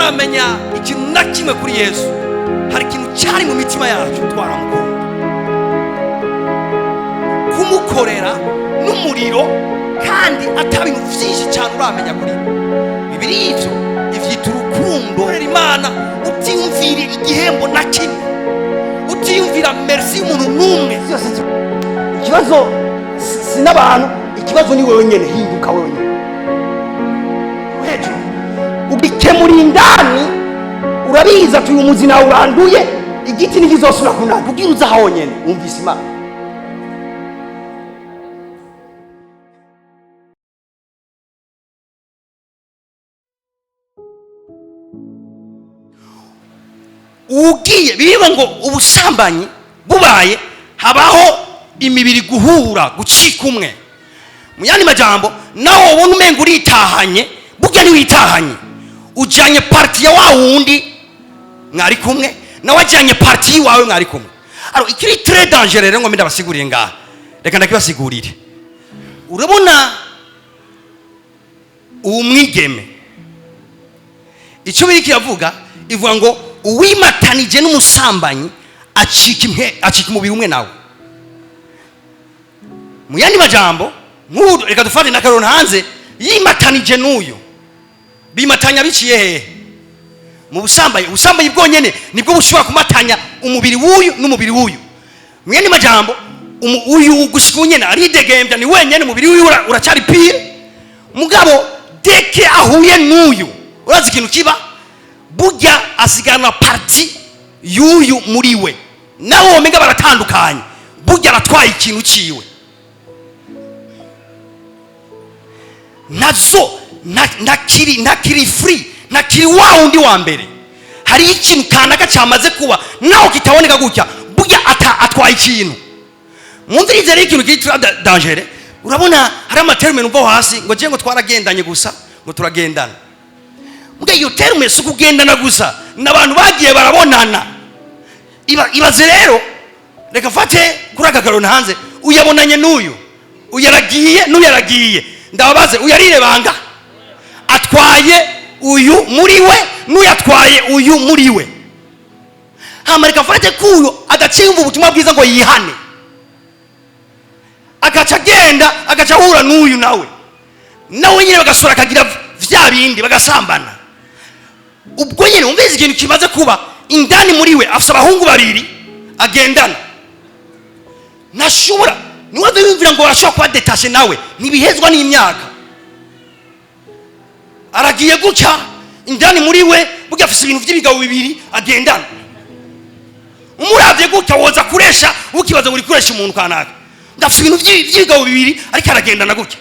tutaramenya ikintu na kimwe kuri Yesu, hari ikintu cyari mu mitima yacu twaramukunda. Kumukorera n'umuriro kandi atabintu byinshi cyane uramenya kuri Bibiri ivyo ivyita urukundo. Imana utiyumvira igihembo na kimwe, utiyumvira merci y'umuntu n'umwe. Ikibazo sinabantu, ikibazo ni wewe nyene. Hinduka wewe nyene hejuru ubikemura indani. Urabiza tuyu umuzi nawe uranduye, igiti ntikizosubira kunana kugira uza aho nyene. Umvise Imana. Ugiye biba ngo ubusambanyi bubaye habaho imibiri guhura gucika umwe. Mu yandi majambo nawo ubona umenga uritahanye, burya ntiwitahanye. Ujanye parti ya wa wundi mwari kumwe, nawe ajanye parti wawe mwari kumwe. Alors ikiri très dangereux rero ngo ndabasigurire ngaha. Reka ndakibasigurire. Urabona umwigeme icyo biri kiravuga, ivuga ngo uwimatanije n'umusambanyi acika umubiri umwe nawe. Mu yandi majambo nk'ubu reka dufate n'akarona hanze, yimatanije n'uyu bimatanya biciye hehe? Mu busambanyi. Ubusambanyi bwonyene nibwo bushobora kumatanya umubiri w'uyu n'umubiri w'uyu. Mu yandi majambo uyu gushikunyene aridegembya ni wenyene, umubiri w'uyu uracyari pire. Mugabo deke ahuye n'uyu, urazi ikintu kiba, burya asigana parti y'uyu muri we, nawe omega baratandukanye. Burya aratwaye ikintu ciwe nazo nakiri free, nakiri wa undi wa mbere. Hari ikintu kanaka cyamaze kuba naho kitaboneka gutya, burya atwaye ikintu. Mumvirize rero ikintu kitwa danger. Urabona hari amaterme numva hasi ngo je ngo twaragendanye gusa ngo turagendana. Mbwa iyo terme si kugendana gusa, n'abantu bagiye barabonana. Ibaze rero, reka fate kuri aka karona hanze, uyabonanye n'uyu, uyaragiye n'uyaragiye. Ndababaze uyarire banga atwaye uyu muri we n'uyatwaye uyu muri we. Hama reka fate kuyo agacimva ubutumwa bwiza ngo yihane, agaca agenda agaca ahura n'uyu nawe nyine bagasura akagira vya bindi bagasambana. Ubwo nyine umvise ikintu kimaze kuba indani muri we. Afite abahungu babiri agendana, nashobora niwaze yumvira ngo arashobora kuba detashe nawe, ntibihezwa n'imyaka. Aragiye gutya indani muri we, burya afite ibintu by'ibigabo bibiri agendana. Umuravye gutya woza kuresha ukibaza uri kuresha umuntu kanaka, ndafite ibintu by'ibigabo bibiri ariko aragendana gutya.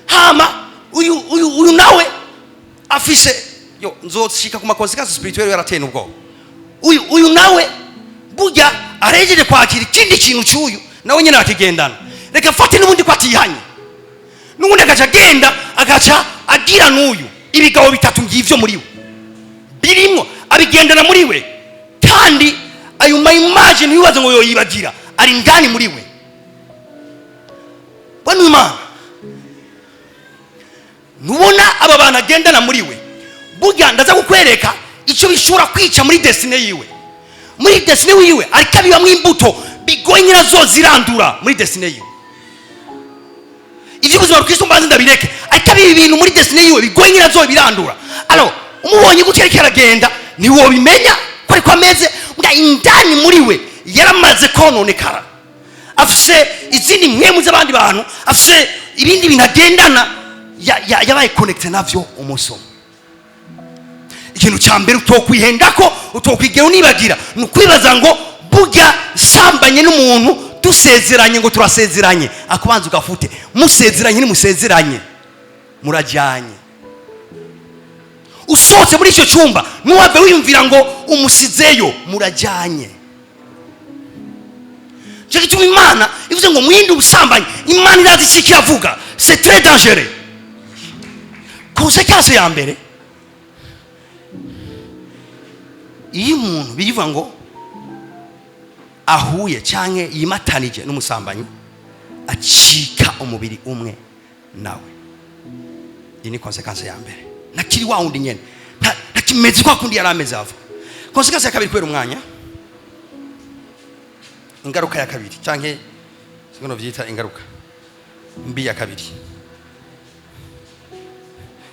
Hama uyu nawe afise nzoshika ku makonsekansi spirituelle yarateye ubwo. Uyu nawe burya arejeje kwakira ikindi kintu cy'uyu, nawe nyine akigendana. Reka fate n'ubundi ko atihanye, n'ubundi agaca agenda agaca agira n'uyu ibigabo bitatu ngivyo muri we birimo abigendana muri we, kandi ayo imagine yubaze ngo yoyibagira ari ndani muri we. Bwana Imana, nubona aba bana agendana muri we, burya ndaza kukwereka icyo bishobora kwica muri destiny yiwe. Muri destiny yiwe ariko abibamwe imbuto bigoye nyirazo zirandura muri destiny yiwe. Ivyo buzima bw'Kristo mbanze ndabireke, ariko abibi ibintu muri destiny yiwe bigoye nyirazo birandura. Alors umubonye gutya ariko aragenda niwo bimenya ko ariko ameze mbwa indani muri we yaramaze kononekara. Afise izindi mwemu z'abandi bantu, afise ibindi bintu agendana yabaye connected navyo umusomo. Ikintu cya mbere utokwihendako utokwigera unibagira nukwibaza ngo burya sambanye n'umuntu dusezeranye ngo turasezeranye, akubanza ugafute musezeranye ni musezeranye murajyanye. Usohotse muri icyo cyumba nuwave wiyumvira ngo umusizeyo, murajyanye. Cyo gituma Imana ivuze ngo mwinde ubusambanyi, Imana irazi iki yavuga, c'est très dangereux. Conséquence ya mbere, iyo umuntu bivuga ngo ahuye canke yimatanije n'umusambanyi acika umubiri umwe nawe, iyi ni conséquence ya mbere. Nakiri wa wundi nyene akimeze kwa kundi yari ameze ava. Konsekansi ya kabiri kubera umwanya, ingaruka ya kabiri canke sikono vyita ingaruka mbi ya kabiri.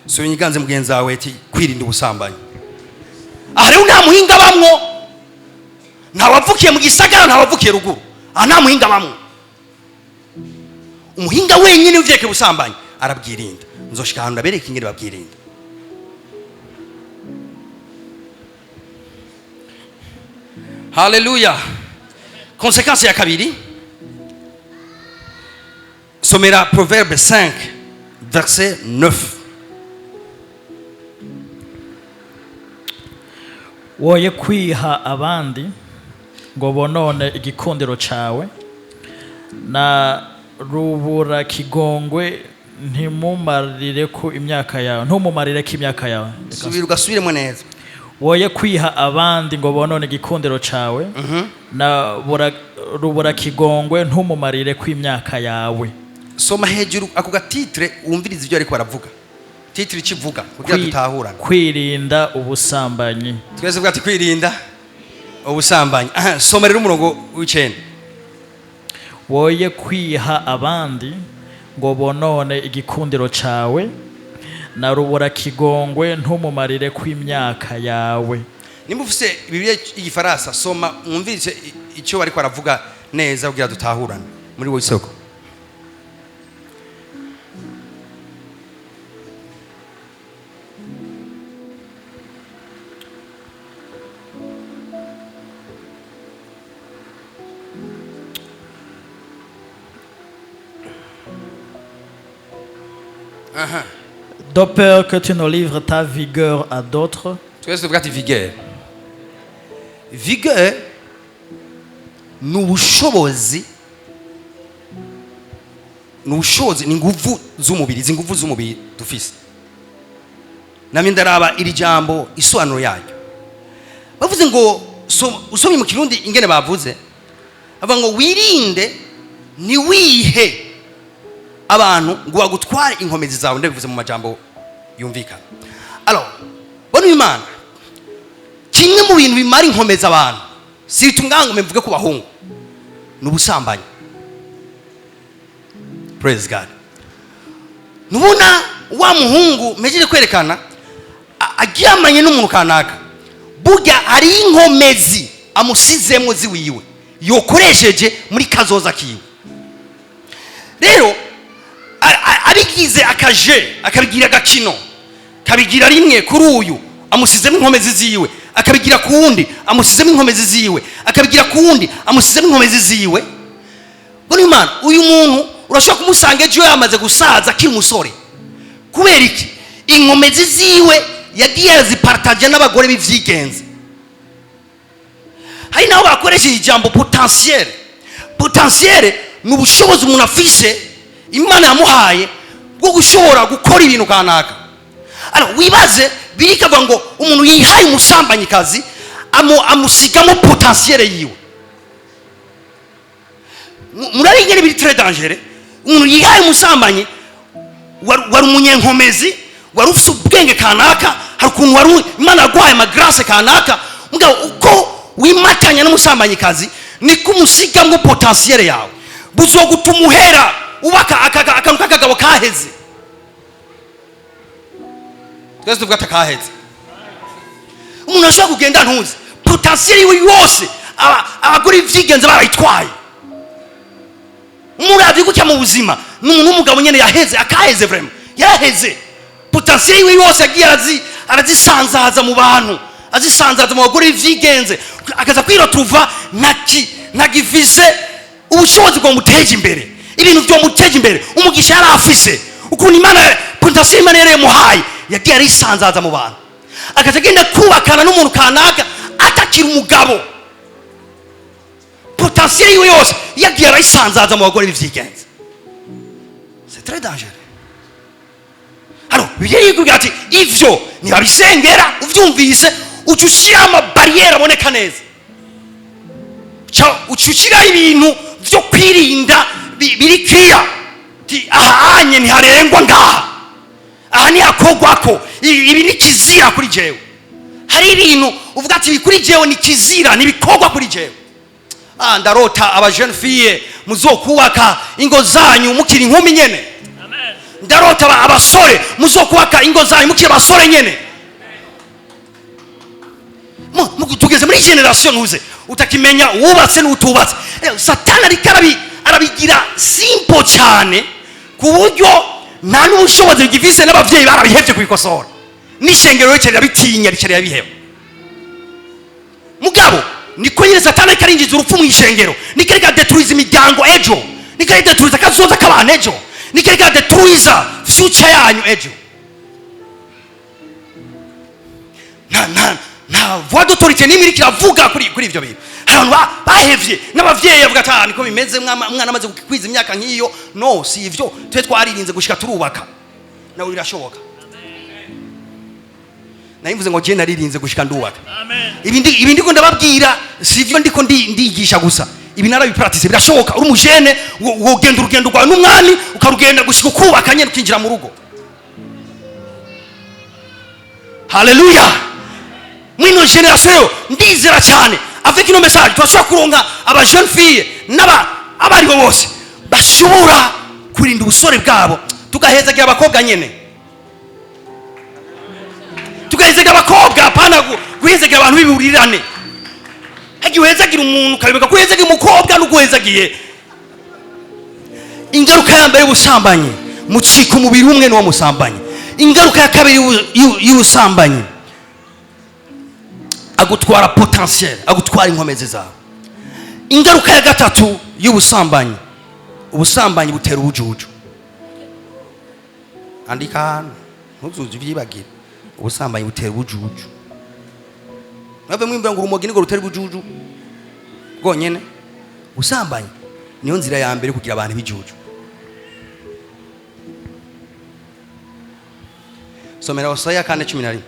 So nyiganze mugenzi wawe ati kwirinda ubusambanyi. Aha rero nta muhinga bamwo, nta wavukiye mu gisagara, nta wavukiye ruguru. Aha nta muhinga bamwo. Umuhinga wenyine uvyeke ubusambanyi arabwirinda. Nzoshika ahantu ndabereka ingene babwirinda. Haleluya. Konsekansi ya kabiri, somera Proverbe 5 verset 9. woye kwiha abandi ngo bonone igikundiro cawe, na rubura kigongwe ntumumarire ku imyaka yawe, ntumumarire ku imyaka yawe. Subira ugasubiremo neza. woye kwiha abandi ngo bonone igikundiro cawe, na rubura kigongwe ntumumarire ku imyaka yawe. Soma hejuru ako gatitre wumviriza ibyo ariko baravuga. Titre ikivuga kugira dutahurana. Kwirinda ubusambanyi. Twese bwati kwirinda ubusambanyi. Soma rero umurongo w'icenda. woye kwiha abandi ngo bonone igikundiro cawe, na rubura kigongwe ntumumarire ku imyaka yawe. Nimba ufise Bibiliya y'igifaransa, soma mwumvirize icyo bariko baravuga neza kugira dutahurana muri wo isoko. De peur que tu ne livres ta vigueur à d'autres. Twese tuvuga ati vigueur. Vigueur ni ubushobozi, ni nguvu z'umubiri dufise. Namye ndaraba iri jambo isobanuro yayo. Bavuze ngo usomye mu Kirundi ingene bavuze, bavuga ngo wirinde ni wihe abantu ngo bagutware inkomezi zawe. Ndabivuze mu majambo yumvikana. Alors bona Imana, kimwe mu bintu bimara inkomezi abantu, si tungango mvuge ku bahungu, n'ubusambanyi. Praise God. Nubona wa muhungu mejeje kwerekana agyamanye n'umuntu kanaka, burya ari inkomezi amusizemo ziwiwe yokoresheje muri kazoza kiwe. Rero abigize akaje, akabigira gakino, kabigira rimwe kuri uyu amusizemo inkomezi ziwe, akabigira kuwundi amusizemo inkomezi ziwe, akabigira kuwundi amusizemo inkomezi ziwe. Bona Imana, uyu muntu urashobora kumusanga ejo yamaze gusaza akiri umusore. Kubera iki? Inkomezi ziwe yagiye azipartage n'abagore b'ivyigenze. Hari naho bakoresheje ijambo potentiel. Potentiel ni ubushobozi umuntu afise Imana yamuhaye bwo gushobora gukora ibintu kanaka. Wibaze birikavuga ngo umuntu yihaye umusambanyikazi amusigamo potentiel yiwe. Murari ngene biri très dangereux. Umuntu yihaye umusambanyi wari umunyenkomezi, wari ufite ubwenge kanaka, hari ukuntu wari Imana yaguhaye amagrace kanaka, mugabo uko wimatanya n'umusambanyikazi niko umusigamo potentiel yawe. Buzogutuma uhera ubaka akantu k'akagabo kaheze. Twese tuvuga ati kaheze. Umuntu ashobora kugenda ntuzi potentiel yiwe yose abagore ivyigenze barayitwaye. Umurabi gutya mu buzima n'umuntu w'umugabo nyene yaheze, akaheze vraiment yaheze. Potentiel yiwe yose agiye arazisanzaza mu bantu, azisanzaza mu bagore ivyigenze, akaza kwirotuva nagifise ubushobozi bwo muteje imbere, ibintu byo muteje imbere, umugisha yari afise, ukuntu Imana potentiel Imana yari yamuhaye yagiye arisanzaza mu bantu, akaza agenda kubakana n'umuntu kanaka atakira umugabo. Potentiel yiwe yose yagiye arayisanzaza mu bagore b'ivyigenze. C'est très dangereux. Alors Bibiliya ikubwira ati ivyo ntibabisengera, uvyumvise ucushira amabariyeri aboneka neza, ucushira ibintu vyo kwirinda biri clear. Ahanye ntiharengwa ngaha, aha ntihakogwako, ibi ni kizira kuri jewe. hari ibintu uvuga ati kuri jewe ni kizira nibikorwa kuri jewe. Ndarota aba jeune fille muzokubaka ingo zanyu mukiri inkumi nyene. Amen. Ndarota abasore muzokubaka ingo zanyu mukiri abasore nyene. Tugeze muri generation uze utakimenya wubatse n'utubatse. Satani arabigira simple cyane ku buryo nta n'ubushobozi bwivise n'abavyeyi barabihevye kwikosora. N'ishengero ryo bitinya ricari yabiheba. Mugabo niko nyine Satani karinjiza urupfu mu ishengero. Nikareka detruiza imiryango ejo. Nikareka detruiza kazoza k'abantu ejo. Nikareka detruiza future yanyu ejo. Na voix d'autorité nimiri kiravuga kuri ivyo bintu. Abantu bahevye n'abavyeyi bavuga ati niko bimeze mwana amaze kwiza imyaka nk'iyo. No, si ivyo twe twaririnze gushika turubaka. Nawe birashoboka. Naimvuze ngo je naririnze gushika ndubaka. Amen. Ibi ndiko ndababwira sivyo ndiko ndigisha gusa. Ibi narabipractice birashoboka. Uri umujene wogenda urugendo rwa n'umwami ukarugenda gushika kubaka nyene ukinjira mu rugo. Hallelujah. Mwino generation ndizera cyane avec ino message twashobora kuronka aba jeune fille abari bose bashobora kurinda ubusore bwabo tugahezagira abakobwa nyene. Tugahezagira abakobwa pana guhezagira abantu biburirane. Hagiye uhezagira umuntu karibeka kuhezagira umukobwa n'uguhezagiye. Ingaruka ya mbere y'ubusambanyi mucika umubiri umwe no musambanye. Ingaruka ya kabiri y'ubusambanyi agutwara potentiel, agutwara inkomezi zawe. Ingaruka ya gatatu y'ubusambanyi, ubusambanyi butera ubujuju. Andika hano ntuzuze ibyibagira. Ubusambanyi butera ubujuju. Nave mwimbira ngo urumogi nigo rutera ubujuju bwonyene. Ubusambanyi niyo nzira ya mbere kugira abantu bijuju. Somera Hosea 4:11.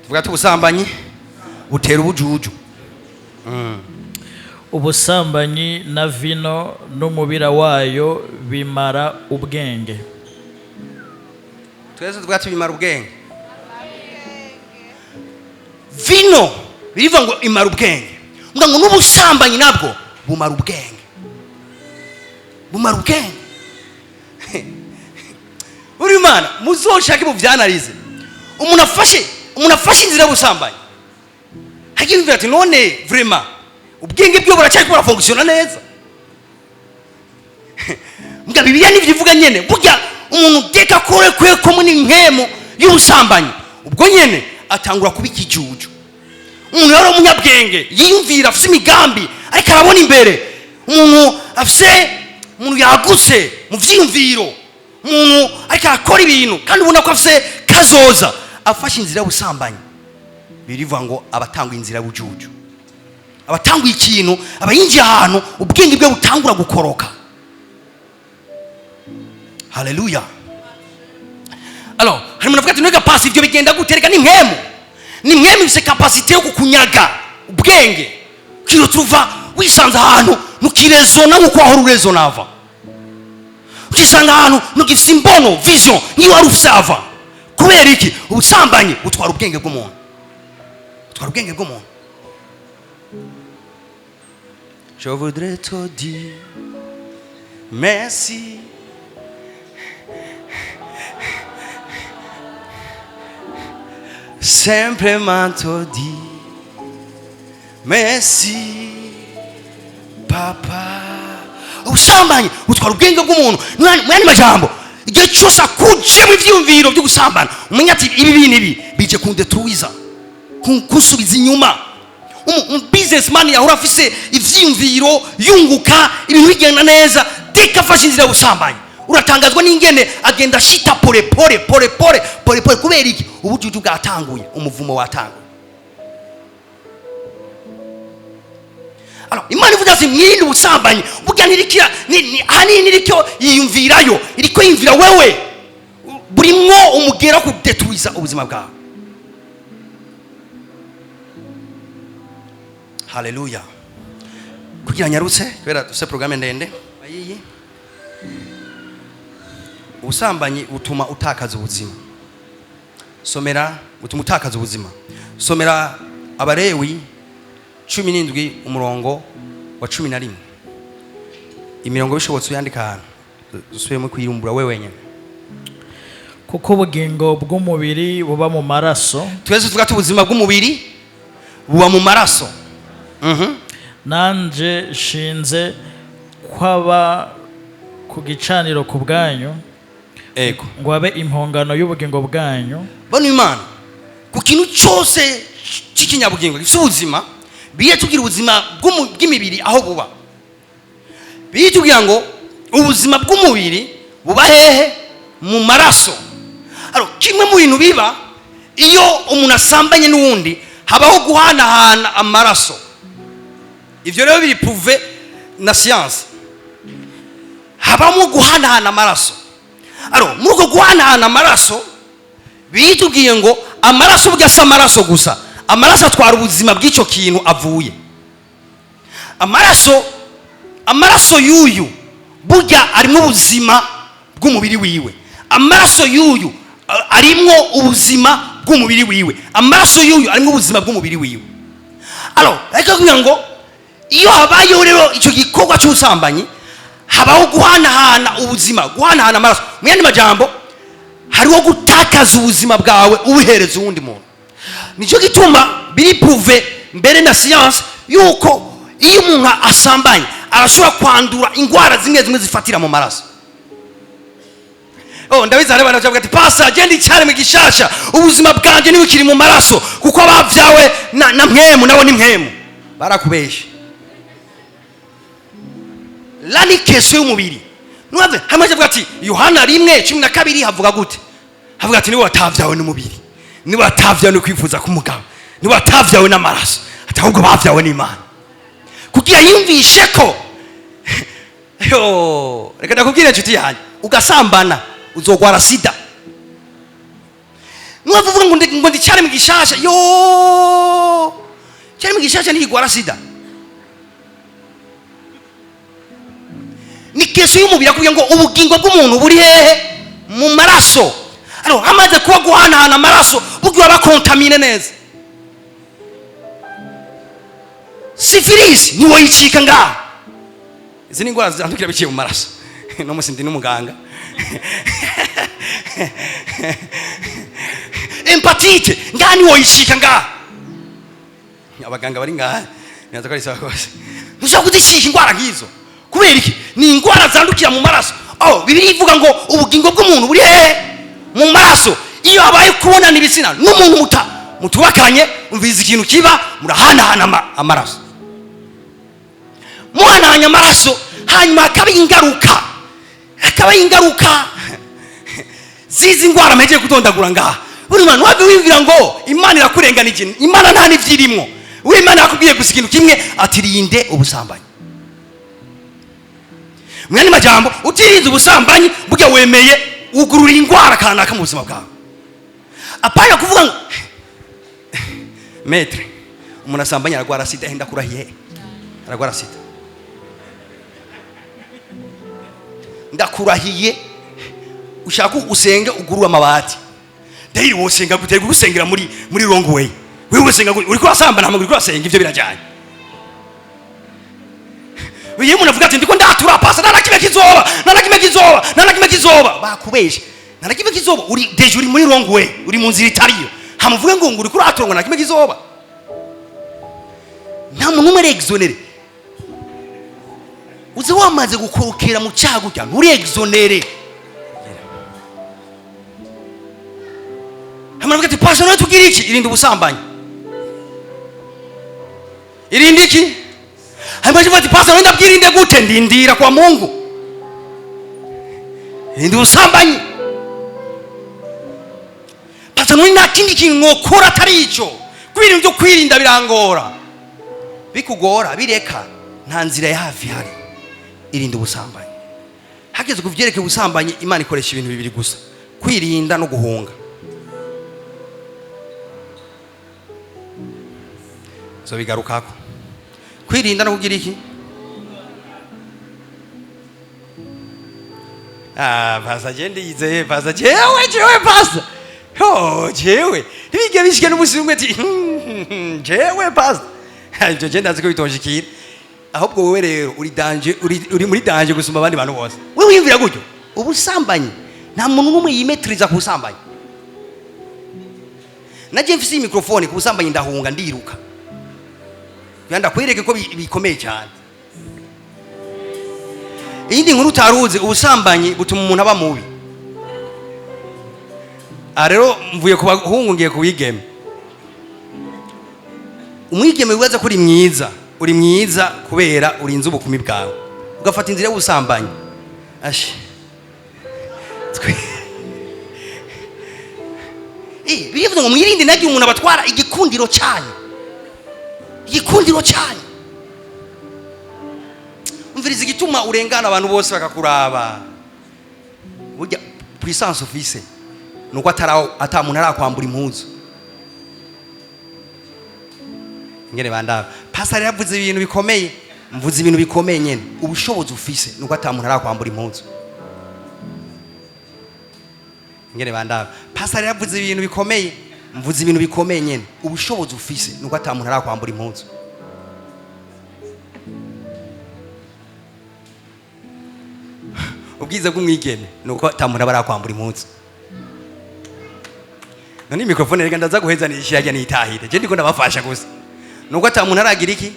Tuvuga ubusambanyi butera ubujuju. Ubusambanyi na vino n'umubira wayo bimara ubwenge. Twese tuvuga bimara ubwenge. Vino biriva ngo imara ubwenge. Ngo n'ubusambanyi nabwo bumara ubwenge. Bumara ubwenge. Uri mana muzoshake mu byanarize. Umuntu afashe inzira y'ubusambanyi. Hagiye ati none vraiment ubwenge bwo buracyari kubara fonctiona neza. Mbwa Bibiliya nivyivuga nyene burya umuntu geka kore ko muri nkemo y'ubusambanyi ubwo nyene atangura kubika ijuju. Umuntu yari umunyabwenge yiyumvira afite imigambi ariko arabona imbere. Umuntu yagutse mu vyiyumviro. Umuntu ariko akora ibintu kandi ubona ko afite kazoza afashe inzira y'ubusambanyi. Birivuga ngo abatangwa inzira y'ubujuju. Abatangwa ikintu abayinjiye ahantu ubwenge bwe butangura gukoroka. Hallelujah. Alors, hari munavuga ati nega pass ivyo bigenda gutereka ni nkemu. Ni nkemu ifise capacité yo kukunyaga ubwenge. Kiro tuva wisanze ahantu nukirezona nkuko aho urezonava. Ukisanga ahantu nugifise imbono vision niyo ari ufisava. Kubera iki ubusambanyi butwara ubwenge bw'umuntu. Butwara ubwenge bw'umuntu. Je voudrais te dire merci. Simplement te dire merci papa. Ubusambanyi butwara ubwenge bw'umuntu. Mwani majambo igihe cyose akuje mu vyumviro byo gusambana umenya ati ibi bintu bije kundetruiza kunsubiza inyuma. Businessman yahora afise ivyimviro yunguka ibintu bigenda neza dekafashe inzira y'ubusambanyi. Uratangazwa n'ingene agenda shita pole kubera iki ubujuju bwatanguye umuvumo watanguye. Alors Imana ivuga ati mwirinde ubusambanyi burya nirikira hani niricyo yiyumvirayo iriko yimvira wewe burimwo umugera ku detruiza ubuzima bwawe. Hallelujah. Kugira nyarutse kubera duse programme ndende ayiyi ubusambanyi butuma utakaza ubuzima. Butuma utakaza ubuzima. Somera Abalewi 17 umurongo wa 11. Imirongo bishobotse uyandika hano. Dusubiremo kwirumbura wewe wenyine. kuko ubugingo bw'umubiri buba mu maraso. Twese tuvuga ubuzima bw'umubiri buba mu maraso. Nanje shinze kwaba ku gicaniro ku bwanyu, ego ngo abe impongano y'ubugingo bwanyu. Bano Imana ku kintu cyose cy'ikinyabugingo gifite ubuzima, biye tugira ubuzima bw'imibiri aho buba. Biye tugira ngo ubuzima bw'umubiri buba hehe? Mu maraso. Kimwe mu bintu biba iyo umuntu asambanye n'uwundi, habaho guhanahana amaraso. Ivyo rero biri prouvé na science. Habamo guhanahana amaraso. Muri uko guhanahana amaraso, bitubwiye ngo amaraso bugasa amaraso gusa. Amaraso atwara ubuzima bw'icyo kintu avuye. Amaraso y'uyu burya arimo ubuzima bw'umubiri wiwe. Amaraso y'uyu arimo ubuzima bw'umubiri wiwe. Amaraso y'uyu arimo ubuzima bw'umubiri wiwe. Reka kugira ngo iyo habayeho rero icyo gikorwa cy'ubusambanyi, habaho guhanahana ubuzima, guhanahana amaraso. Mu yandi majambo, hariho gutakaza ubuzima bwawe ubuhereza uwundi muntu. Nicyo gituma biri prouvé mbere na science yuko iyo umuntu asambanye arashobora kwandura indwara zimwe zimwe zifatira mu maraso. Ndabizi hari abantu bavuga ati pastor agenda icyari mu gishasha, ubuzima bwanjye niwe kiri mu maraso kuko abavyawe na mpemu nabo ni mpemu. Barakubesha. Lani keso y'umubiri. Nuwave hamaje avuga ati Yohana 1:12 havuga gute? Havuga ati niwe watavyawe n'umubiri, niwe watavyawe no kwifuza kumugabo, niwe watavyawe n'amaraso, ati ahubwo bavyawe n'Imana. Kugira yumvishe ko reka ndakubwire nshuti yanjye, ugasambana uzogwara sida. Nuwavuga ngo ndicyari mu gishasha, cyari mu gishasha ntigwara sida. Ni keso y'umubiri kugira ngo ubugingo bw'umuntu buri hehe? Mu maraso. Hamaze kuba guhanahana amaraso, bugiye bakontamine neza. Syphilis niwo yicika ngaho. Izi ni indwara zandukira biciye mu maraso. No musi ndi n'umuganga. Hepatite ngani wo yicika ngaho. Abaganga bari ngaho nyaza ko ari sawa kose. Ntushaka kuzishika indwara ngizo. Kubera iki? Ni indwara zandukira mu maraso. Bibiliya ivuga ngo ubugingo bw'umuntu buri hehe? Mu maraso. Iyo habaye kubonana ibitsina n'umuntu mutubakanye, umviza ikintu kiba murahanahana amaraso. Muhanahanya amaraso, hanyuma hakaba ingaruka zizi indwara meje kutondagura ngaha. Buri muntu wabe wibwira ngo Imana irakurenganije. Imana nta nivyirimwo. Imana yakubwiye gusa ikintu kimwe, ati rinde ubusambanyi. Mwani majambo utirinze ubusambanyi burya wemeye ugurura indwara kanaka mu buzima bwawe. Apaya kuvuga ngo maître umuntu asambanya aragwara sida, henda kurahiye aragwara sida. Ndakurahiye ushaka usenge ugurura amabati. Dai wosenga gutera gusengera muri wrong way. Wewe usenga uri kurasambana ntabwo uri kurasenga, ivyo birajyanye. Uyu muntu avuga ati ndiko ndatura pasa narakime kizoba bakubeshe. Narakime kizoba uri deje uri muri wrong way, uri mu nzira itariyo. Hamuvuge ngo uri kuratonga narakime kizoba. Nta muntu umwe exonere. Uze wamaze gukorokera mu cyago cya nturi exonere. Hamavuga ati pastor no tugira iki? Irinde ubusambanyi. Irinde iki? Hamavuga ati pastor no ndabwirinde gute? Ndindira kwa Mungu. Irinde ubusambanyi. Pastor no nta kindi kintu ngokora atari ico. Kwirinda byo kwirinda birangora. Bikugora bireka nta nzira ya hafi hari. Irinde ubusambanyi. Hageze kuvyereke ubusambanyi, Imana ikoresha ibintu bibiri gusa: kwirinda no guhunga. So bigarukako kwirinda no kugira iki? pasa jendi yizeye pasa jewe pasa jewe ntibige bishike n'umusi umwe ati jewe pasa ibyo je ndazi ko bitonshikira ahubwo wowe rero uri muri danje gusumba abandi bantu bose wewe wiyumvira gutyo ubusambanyi nta muntu n'umwe yimetriza ku busambanyi naje mfise mikrofone ku busambanyi ndahunga ndiruka yanda kwereke ko bikomeye cyane. Iyindi nkuru utaruzi ubusambanyi butuma umuntu aba mubi. Rero mvuye ku bahungu ngiye kuwigeme. Umwigeme wibaza ko uri mwiza kubera urinze ubukumi bwawe ugafata inzira y'ubusambanyi ashi bivuze ngo mwirinde nagiye umuntu abatwara igikundiro cyanyu umviriza igituma urengana abantu bose bakakuraba burya puissance ufise nuko ata muntu arakwambura impuzu ngene bandaba pastor yavuze ibintu bikomeye mvuze ibintu bikomeye nyene ubushobozi ufise nuko ata muntu arakwambura impuzu ngene bandaba pastor yavuze ibintu bikomeye mvuze ibintu bikomeye nyene ubushobozi ufise nuko ata muntu arakwambura impuzu. Ubwiza bw'umwigeme nuko ata muntu arakwambura impuzu. None mikrofone reka ndaza guhezanishira ajya nitahire je ndiko ndabafasha gusa nuko ata muntu aragira iki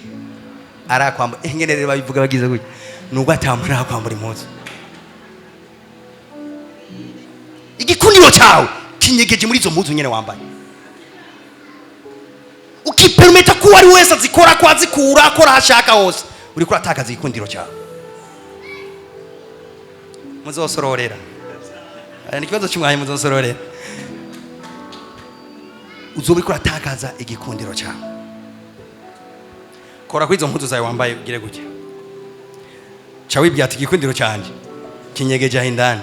arakwambura ngene rero babivuga bagize gutya nuko ata muntu arakwambura impuzu. Igikundiro cyawe kinyegeje muri izo mpuzu nyene wambaye ukipermeta ko ari wese azikora ko azikura akora hashaka hose uri kuratakaza igikundiro cyawe. Muzosororera ni kibazo cy'umwaye muzosororera uzoba uri kuratakaza igikundiro cyawe. Kora kwizo mpuzu zawe wambaye ugire gutya cyawe byati igikundiro cyanje kinyegeje ahindani.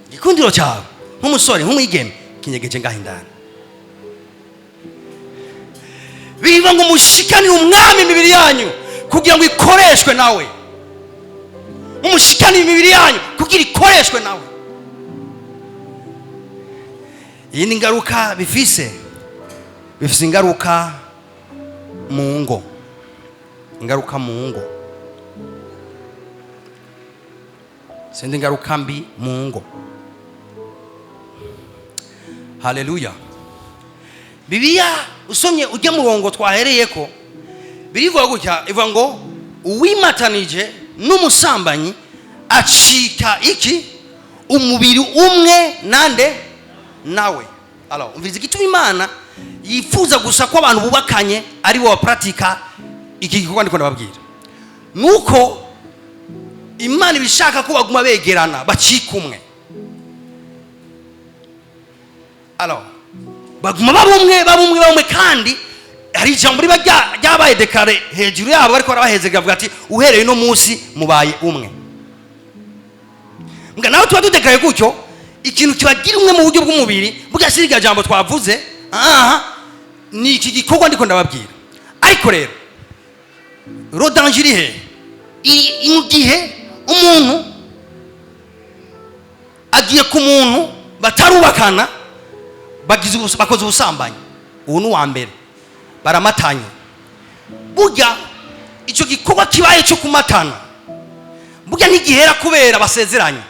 Igikundiro cyawe nk'umusore nk'umwigeme kinyegeje ngahindana biva ngo mushikani umwami imibiri yanyu kugira ngo ikoreshwe nawe umushikani imibiri yanyu kugira ikoreshwe nawe. Iyi ni ingaruka bifise ingaruka mu ngo sindi ingaruka mbi mu ngo. Haleluya. Bibiliya usomye ujya murongo twahereyeko birivuga gutya ivuga ngo uwimatanije n'umusambanyi acika iki umubiri umwe nande nawe. Alors umvize gituma Imana yifuza gusa ko abantu bubakanye ari bo pratika iki gikorwa ndiko ndababwira nuko Imana ibishaka ko baguma begerana bacikumwe. Alors baguma babumwe kandi hari ijambo riba ryabaye dekare hejuru yabo ariko barabahezega bavuga ati uhereye no munsi mubaye umwe. Mbwa nawe tuba dudekaye gutyo ikintu kibagira umwe mu buryo bw'umubiri bugashiriga jambo twavuze ni iki gikorwa ndiko ndababwira. Ariko rero rodangirihe igihe umuntu agiye ku muntu batarubakana bakoze ubusambanyi ubu ni uwa mbere baramatanye burya icyo gikorwa kibaye cyo kumatana burya ntigihera kubera basezeranye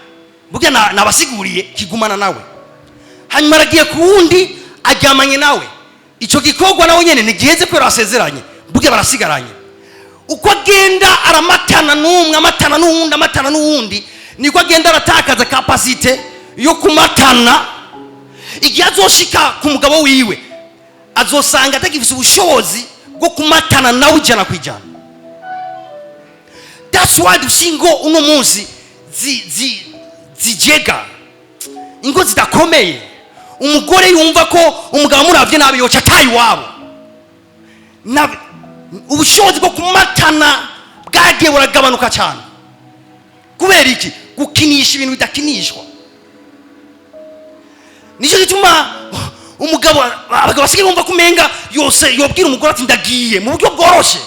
burya nabasiguriye kigumana nawe hanyuma aragiye ku wundi aryamanye nawe icyo gikorwa nawe nyene ntigiheze kubera basezeranye burya barasigaranye uko agenda aramatana n'umwe amatana n'uwundi niko agenda aratakaza kapasite yo kumatana. Igihe azoshika ku mugabo wiwe azosanga atagifise ubushobozi bwo kumatana nawe ijana kwijana. That's why dushingo uno munsi zijega ingo zidakomeye umugore yumva ko umugabo muravye nabi yoca tayi wabo ubushobozi bwo kumatana bwagiye buragabanuka cyane kubera iki gukinisha ibintu bidakinishwa. Nicyo gituma umugabo abagabo basigaye bumva kumenga yose yobwira umugore ati ndagiye mu buryo bworoshe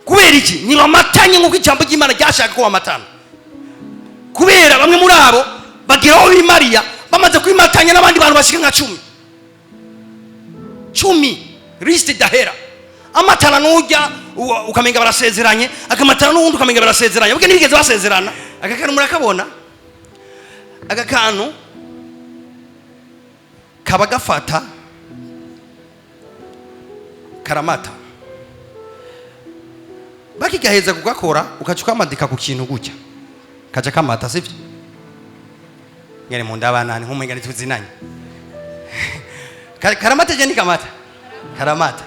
kubera iki ntibamatanye nk'uko ijambo ry'Imana ryashaka ko bamatana. Kubera bamwe muri abo bagira aho bimariya bamaze kwimatanya n'abandi bantu bashika nka 10 liste dahera. Amatana n'ujya ukamenga barasezeranye, akamatana n'uwundi ukamenga barasezeranye, bwe ntibigeze basezerana. Akakanu murakabona, agakanu kaba gafata karamata, bakigaheza kugakora ukacuka amadika ku kintu gutya kaja kamata, sivyo? Ngene mu ndabanani nk'umwenga nituzinanye. Karamata je ni kamata, karamata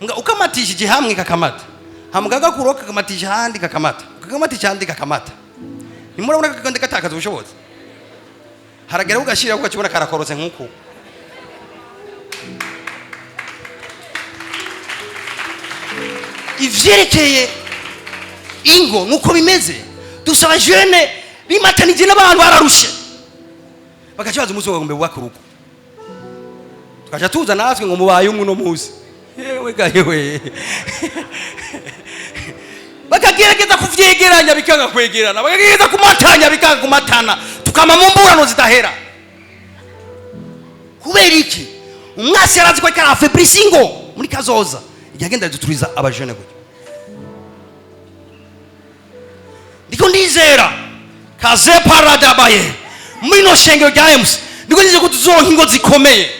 mga ukamatishije hamwe kakamata, hamugaga kuroka kamatisha handi kakamata, kakamatisha handi kakamata. Nimurabona kakande katakaza ubushobozi, haragera ugashira ukakibona karakorotse nk'uko. Ivyerekeye ingo nuko bimeze. Dusaba jeune bimatanije n'abantu bararushe, bakakibaza umunsi wagombe bw'akuruko, tukaja tuza natwe ngo mubaye umwe no muzi. Yewe gayewe bakagerageza kuvyegeranya bikanga kwegerana, bakagerageza kumatanya bikanga kumatana, tukama mu mburano zidahera. Kubera iki? Umwasi yarazi ko ikara Fabrice ingo muri kazoza igagenda duturiza abajene gutyo. Ndiko ndizera kaze paradabaye mwino shengero rya Ems, ndiko nizeye ko tuzonka ingo zikomeye.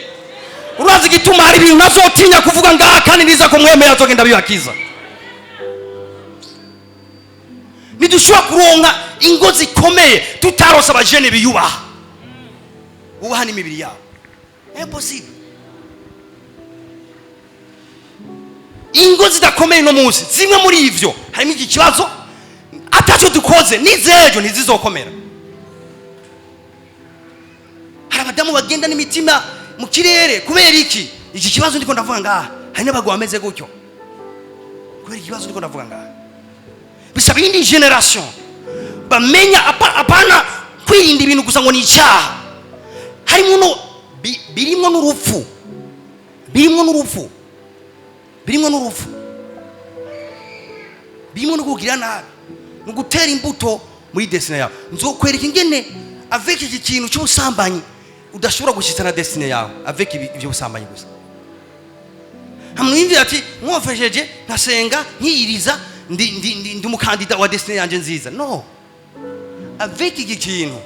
Urazi gituma hari ibintu nazotinya kuvuga ngaha kandi niza ko mwemeye azogenda bibakiza. Nidushobora kuronka ingo zikomeye tutarose abajene biyubaha, ubaha n'imibiri yabo. Impossible. Ingo zidakomeye no munsi, zimwe muri ivyo harimo iki kibazo ataco dukoze nizejo ntizizokomera. Hari abadamu bagenda n'imitima mu kirere kubera iki? Iki kibazo ndiko ndavuga ngaha, hari n'abagabo bameze gutyo kubera ikibazo ndiko ndavuga ngaha. Bisaba indi generation bamenya apana kwirinda ibintu gusa ngo ni icyaha. Harimo no birimwo n'urupfu, birimwo n'urupfu, birimwo n'urupfu, birimwo no kugira nabi, no gutera imbuto muri destiny yawe. Nzokwereka ingene avec iki kintu cy'ubusambanyi udashobora gushitana destiny yawe avec ibyo busambanyi gusa. Hamwimvira ati mwofesheje nkasenga nkiyiriza ndi umukandida wa destiny yanje nziza. No, avec iki kintu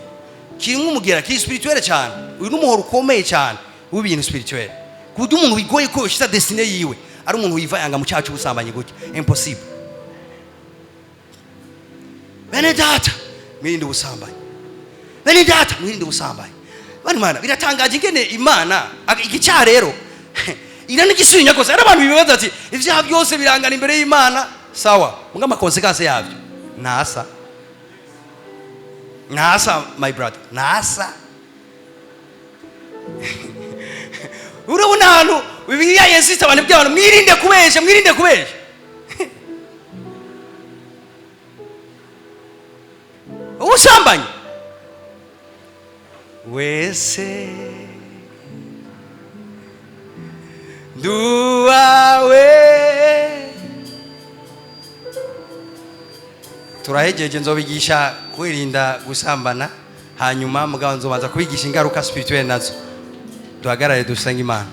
kirimo umugera kiri spirituel cyane, uyu n'umuhoro ukomeye cyane w'ibintu spirituel, kuburyo umuntu wigoye ko yoshita destiny yiwe ari umuntu wivayanga mu cyacu busambanyi gutya. Impossible. Bene data mwirinde ubusambanyi, bene data mwirinde ubusambanyi. Bari mana biratangaje ingene Imana iki cyaha rero ira n'igisubinya kose. Ari abantu bibaza ati ivyaha byose birangana imbere y'Imana, sawa, munga amakonsekanse yavyo nasa my brother, nasa. Urabona hano Bibiliya yensista abantu by'abantu mwirinde kubesha, mwirinde kubesha. Ubusambanyi wese duwawe turahejeje. Nzobigisha kwirinda gusambana, hanyuma mugabo nzobanza kubigisha ingaruka spirituel nazo. Duhagarare dusenge Imana.